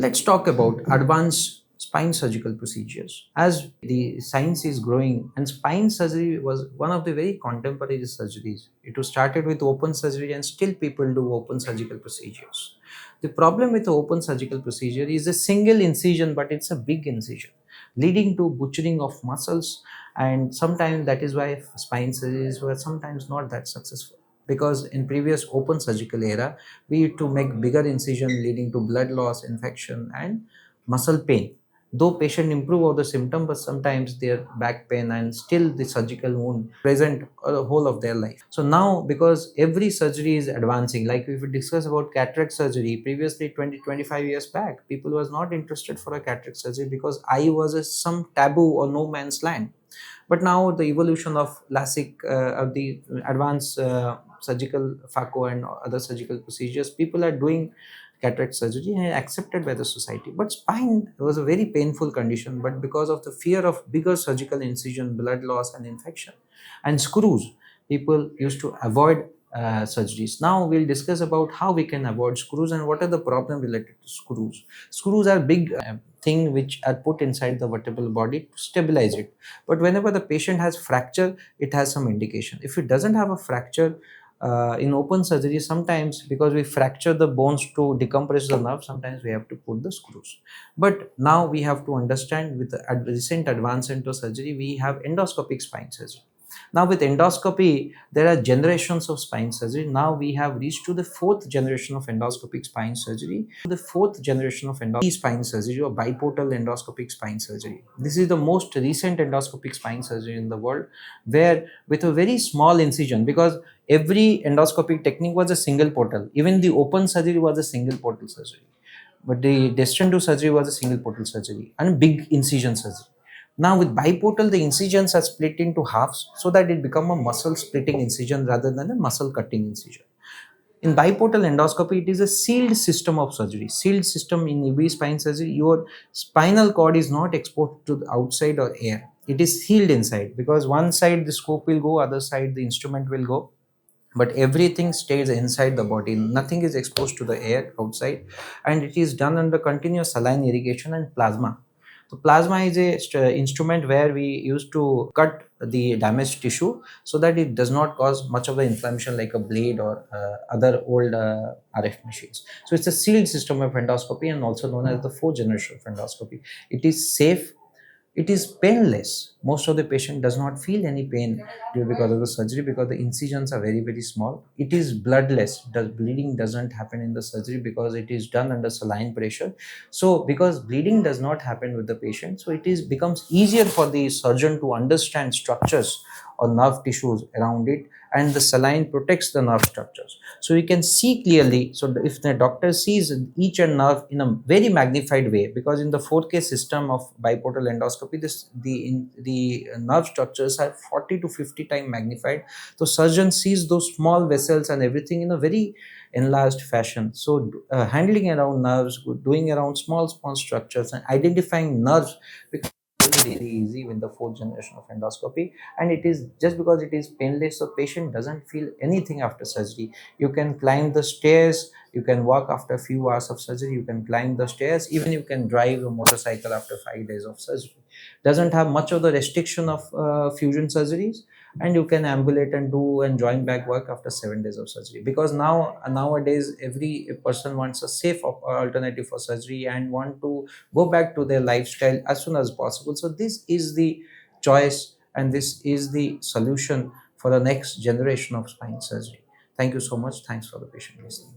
Let's talk about advanced spine surgical procedures. As the science is growing, and spine surgery was one of the very contemporary surgeries. It was started with open surgery, and still people do open surgical procedures. The problem with the open surgical procedure is a single incision, but it's a big incision, leading to butchering of muscles, and sometimes that is why spine surgeries were sometimes not that successful, because in previous open surgical era we used to make bigger incision, leading to blood loss, infection, and muscle pain. Though patient improve of the symptom, but sometimes their back pain and still the surgical wound present the whole of their life. So now, because every surgery is advancing, like if we discuss about cataract surgery, previously 20-25 years back, people was not interested for a cataract surgery because eye was some taboo or no man's land. But now the evolution of LASIK, of the advanced surgical phaco and other surgical procedures, people are doing cataract surgery and accepted by the society. But spine was a very painful condition, but because of the fear of bigger surgical incision, blood loss and infection, and screws, people used to avoid surgeries. Now we'll discuss about how we can avoid screws and what are the problems related to screws. Screws are big thing which are put inside the vertebral body to stabilize it. But whenever the patient has fracture, it has some indication. If it doesn't have a fracture, in open surgery, sometimes because we fracture the bones to decompress the nerve, sometimes we have to put the screws. But now we have to understand, with the recent advance into surgery, we have endoscopic spine surgery. Now with endoscopy, there are generations of spine surgery. Now we have reached to the fourth generation of endoscopic spine surgery. The fourth generation of endoscopic spine surgery, or biportal endoscopic spine surgery. This is the most recent endoscopic spine surgery in the world, where with a very small incision, because every endoscopic technique was a single portal. Even the open surgery was a single portal surgery. But the destined to surgery was a single portal surgery and big incision surgery. Now with biportal, the incisions are split into halves so that it become a muscle splitting incision rather than a muscle cutting incision. In biportal endoscopy, it is a sealed system of surgery. Sealed system in EB spine surgery, your spinal cord is not exposed to the outside or air. It is sealed inside, because one side the scope will go, other side the instrument will go, but everything stays inside the body. Nothing is exposed to the air outside, and it is done under continuous saline irrigation and plasma. So plasma is a instrument where we used to cut the damaged tissue so that it does not cause much of the inflammation like a blade or other old RF machines. So it's a sealed system of endoscopy, and also known as the fourth generation of endoscopy. It is safe. It is painless. Most of the patient does not feel any pain because of the surgery, because the incisions are very small. It is bloodless. The bleeding doesn't happen in the surgery because it is done under saline pressure. So because bleeding does not happen with the patient, so it is becomes easier for the surgeon to understand structures or nerve tissues around it, and the saline protects the nerve structures, so you can see clearly. So if the doctor sees each and nerve in a very magnified way, because in the 4K system of biportal endoscopy, the nerve structures are 40 to 50 times magnified. So surgeon sees those small vessels and everything in a very enlarged fashion. So handling around nerves, doing around small structures and identifying nerves becomes very easy with the fourth generation of endoscopy. And it is just because it is painless, so patient doesn't feel anything after surgery. You can climb the stairs, you can walk after a few hours of surgery, you can climb the stairs, even you can drive a motorcycle after 5 days of surgery. Doesn't have much of the restriction of fusion surgeries, and you can ambulate and do and join back work after 7 days of surgery, because nowadays every person wants a safe alternative for surgery and want to go back to their lifestyle as soon as possible. So this is the choice, and this is the solution for the next generation of spine surgery. Thank you so much. Thanks for the patient listening.